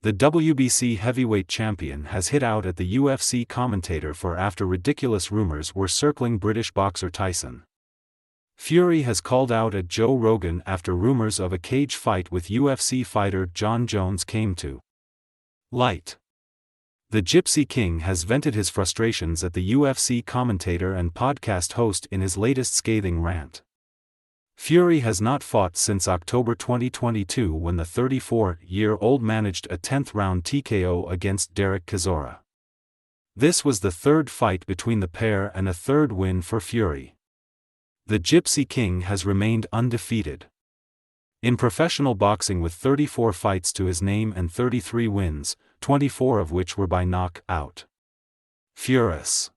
The WBC heavyweight champion has hit out at the UFC commentator after ridiculous rumors were circling British boxer Tyson Fury has called out at Joe Rogan after rumors of a cage fight with UFC fighter Jon Jones came to light. The Gypsy King has vented his frustrations at the UFC commentator and podcast host in his latest scathing rant. Fury has not fought since October 2022 when the 34-year-old managed a 10th-round TKO against Derek Chisora. This was the third fight between the pair and a third win for Fury. The Gypsy King has remained undefeated in professional boxing with 34 fights to his name and 33 wins, 24 of which were by knockout. Fury's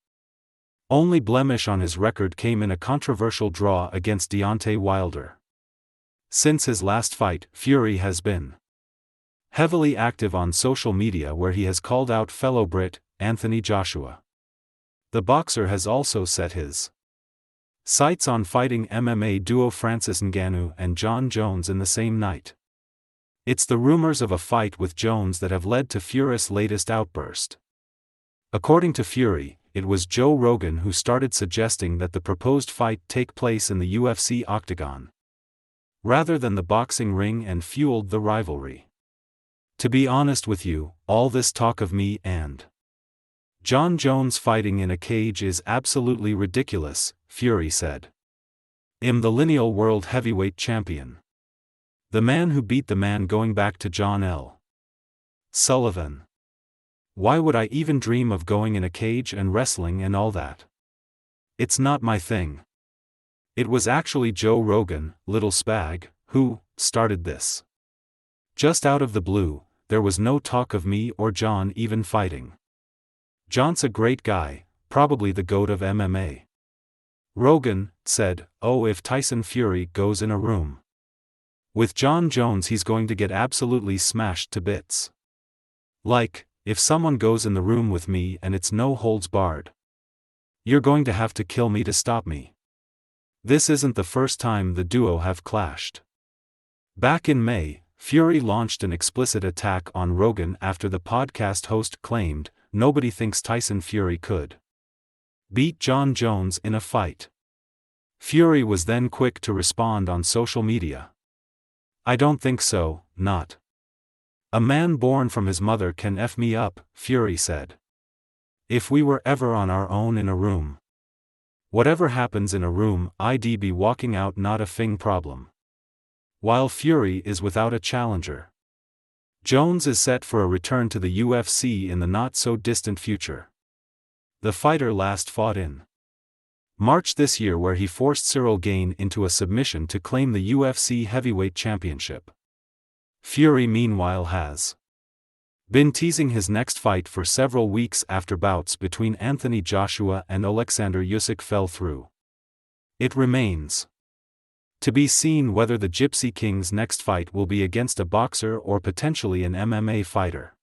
only blemish on his record came in a controversial draw against Deontay Wilder. Since his last fight, Fury has been heavily active on social media where he has called out fellow Brit, Anthony Joshua. The boxer has also set his sights on fighting MMA duo Francis Ngannou and Jon Jones in the same night. It's the rumors of a fight with Jones that have led to Fury's latest outburst. According to Fury, it was Joe Rogan who started suggesting that the proposed fight take place in the UFC octagon rather than the boxing ring and fueled the rivalry. To be honest with you, all this talk of me and Jon Jones fighting in a cage is absolutely ridiculous, Fury said. I'm the lineal world heavyweight champion. The man who beat the man going back to John L. Sullivan. Why would I even dream of going in a cage and wrestling and all that? It's not my thing. It was actually Joe Rogan, little spag, who started this. Just out of the blue, there was no talk of me or Jon even fighting. Jon's a great guy, probably the GOAT of MMA. Rogan said, "Oh, if Tyson Fury goes in a room with Jon Jones, he's going to get absolutely smashed to bits. Like, if someone goes in the room with me and it's no holds barred, you're going to have to kill me to stop me." This isn't the first time the duo have clashed. Back in May, Fury launched an explicit attack on Rogan after the podcast host claimed, "Nobody thinks Tyson Fury could beat Jon Jones in a fight." Fury was then quick to respond on social media. "I don't think so, not. A man born from his mother can F me up," Fury said. "If we were ever on our own in a room. Whatever happens in a room, I'd be walking out, not a thing problem." While Fury is without a challenger, Jones is set for a return to the UFC in the not-so-distant future. The fighter last fought in March this year where he forced Cyril Gane into a submission to claim the UFC heavyweight championship. Fury meanwhile has been teasing his next fight for several weeks after bouts between Anthony Joshua and Alexander Usyk fell through. It remains to be seen whether the Gypsy King's next fight will be against a boxer or potentially an MMA fighter.